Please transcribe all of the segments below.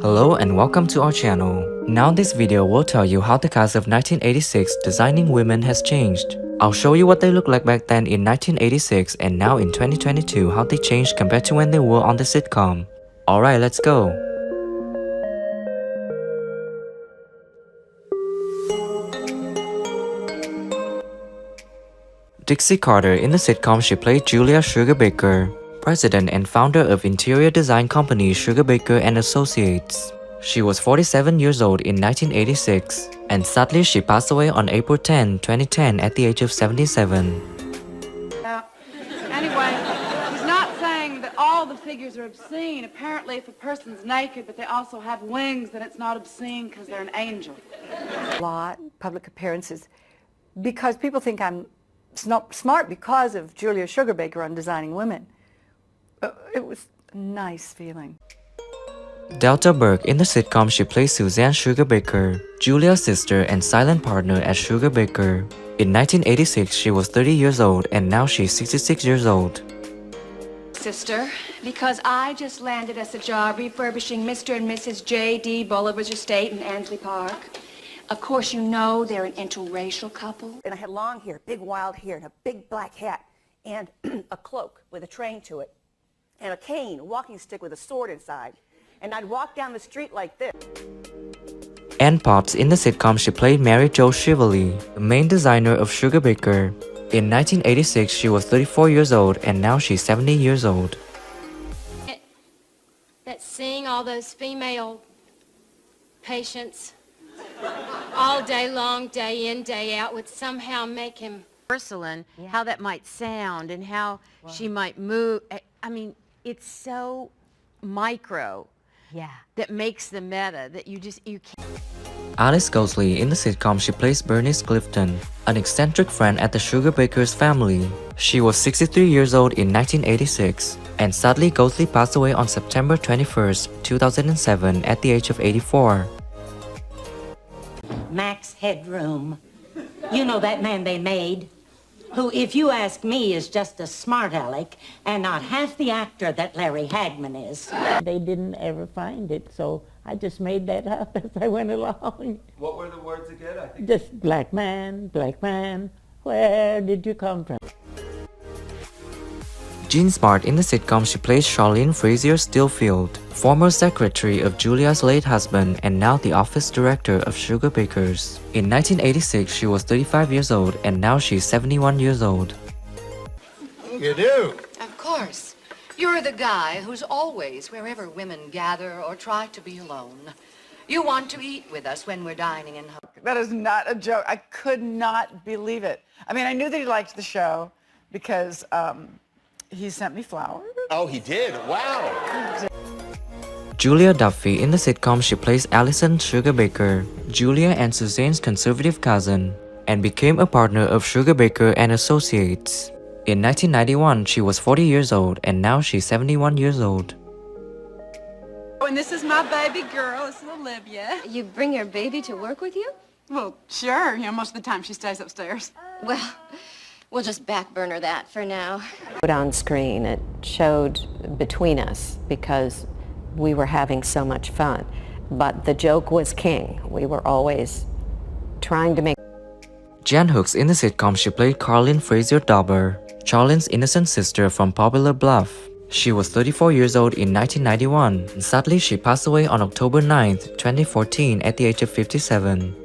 Hello and welcome to our channel. Now this video will tell you how the cast of 1986 Designing Women has changed. I'll show you what they looked like back then in 1986 and now in 2022 how they changed compared to when they were on the sitcom. Alright, let's go. Dixie Carter. In the sitcom, she played Julia Sugarbaker, president and founder of interior design company Sugarbaker and Associates. She was 47 years old in 1986, and sadly she passed away on April 10, 2010 at the age of 77. Anyway, he's not saying that all the figures are obscene. Apparently, if a person's naked but they also have wings, then it's not obscene because they're an angel. A lot, public appearances, because people think I'm smart because of Julia Sugarbaker on Designing Women. It was a nice feeling. Delta Burke. In the sitcom, she plays Suzanne Sugarbaker, Julia's sister and silent partner at Sugarbaker. In 1986, she was 30 years old and now she's 66 years old. Sister, because I just landed us a job refurbishing Mr. and Mrs. J.D. Bolivar's estate in Ansley Park. Of course, you know they're an interracial couple. And I had long hair, big wild hair, and a big black hat, and a cloak with a train to it, and a cane, a walking stick with a sword inside. And I'd walk down the street like this. Ann Potts. In the sitcom, she played Mary Jo Shively, the main designer of Sugarbaker. In 1986, she was 34 years old and now she's 70 years old. That seeing all those female patients all day long, day in, day out, would somehow make him porcelain, how that might sound and how she might move. I mean, it's so micro that makes the meta that you can't. Alice Gosley. In the sitcom, she plays Bernice Clifton, an eccentric friend at the Sugarbaker's family. She was 63 years old in 1986, and sadly Gosley passed away on September 21st, 2007 at the age of 84. Max Headroom. You know that man they made, who, if you ask me, is just a smart aleck and not half the actor that Larry Hagman is. They didn't ever find it, so I just made that up as I went along. What were the words again? I think Just black man, where did you come from? Jean Smart. In the sitcom, she plays Charlene Frazier Stillfield, former secretary of Julia's late husband and now the office director of Sugarbaker's. In 1986, she was 35 years old and now she's 71 years old. you do. Of course. You're the guy who's always wherever women gather or try to be alone. You want to eat with us when we're dining in home. That is not a joke. I could not believe it. I mean, I knew that he liked the show because he sent me flowers. Oh, he did? Wow. Julia Duffy. In the sitcom, she plays Allison Sugarbaker, Julia and Suzanne's conservative cousin, and became a partner of Sugarbaker and Associates. In 1991, she was 40 years old and now she's 71 years old. Oh, and this is my baby girl. This is Olivia. You bring your baby to work with you? Well, sure. You know, most of the time she stays upstairs. Well, we'll just back burner that for now. On screen, it showed between us because we were having so much fun. But the joke was king. We were always trying to make. Jan Hooks. In the sitcom, she played Carlin Frazier Dauber, Charlene's innocent sister from Poplar Bluff. She was 34 years old in 1991, and sadly she passed away on October 9th, 2014 at the age of 57.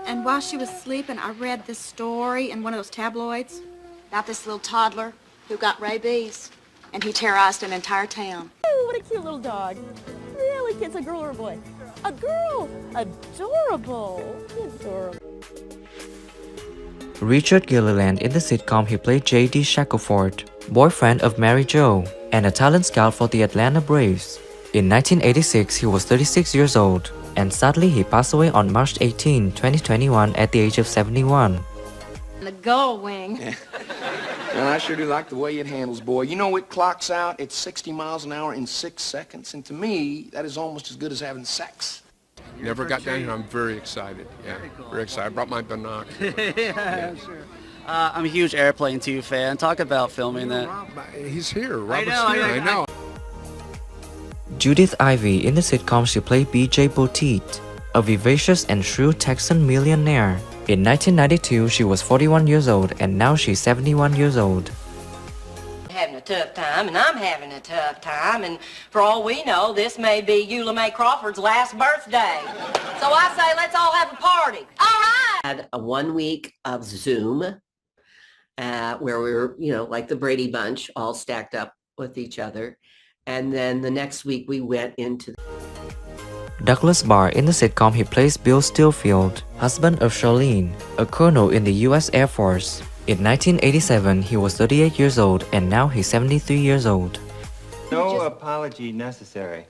And while she was sleeping, I read this story in one of those tabloids about this little toddler who got rabies, and he terrorized an entire town. Oh, what a cute little dog. Really, it's a girl or a boy? A girl! Adorable! Adorable. Richard Gilliland. In the sitcom, he played J.D. Shackelford, boyfriend of Mary Jo, and a talent scout for the Atlanta Braves. In 1986, he was 36 years old, and sadly he passed away on March 18, 2021 at the age of 71. The gull wing. Well, I sure do like the way it handles, boy. You know, it clocks out at 60 miles an hour in 6 seconds, and to me, that is almost as good as having sex. Never got down here. I'm very excited. Yeah, very excited. I brought my binoculars. Yeah, sure. I'm a huge Airplane 2 fan. Talk about filming that. He's here. I know. Judith Ivey. In the sitcom, she played B.J. Boutique, a vivacious and shrewd Texan millionaire. In 1992, she was 41 years old, and now she's 71 years old. Having a tough time, and I'm having a tough time, and for all we know, this may be Eula Mae Crawford's last birthday. So I say, let's all have a party. All right! Had a 1 week of Zoom where we were, like the Brady Bunch, all stacked up with each other. And then the next week we went into Douglas Barr. In the sitcom, he plays Bill Stillfield, husband of Charlene, a colonel in the U.S. Air Force. In 1987, he was 38 years old, and now he's 73 years old. No apology necessary.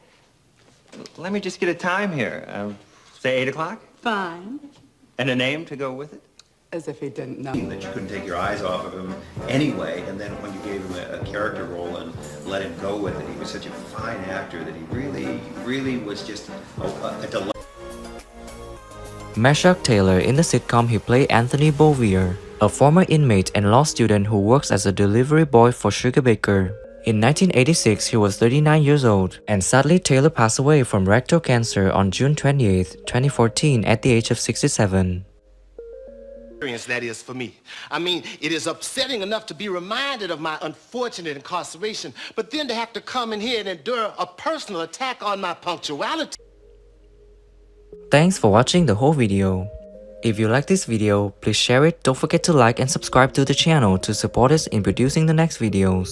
Let me just get a time here. Say 8 o'clock? Fine. And a name to go with it? As if he didn't know. That you couldn't take your eyes off of him anyway, and then when you gave him a character role and let him go with it, he was such a fine actor that he really was just a delight. Meshack Taylor. In the sitcom, he played Anthony Bouvier, a former inmate and law student who works as a delivery boy for Sugar Baker. In 1986, he was 39 years old, and sadly Taylor passed away from rectal cancer on June 28, 2014 at the age of 67. That is for me. I mean, it is upsetting enough to be reminded of my unfortunate incarceration, but then to have to come in here and endure a personal attack on my punctuality. Thanks for watching the whole video. If you like this video, please share it, don't forget to like and subscribe to the channel to support us in producing the next videos.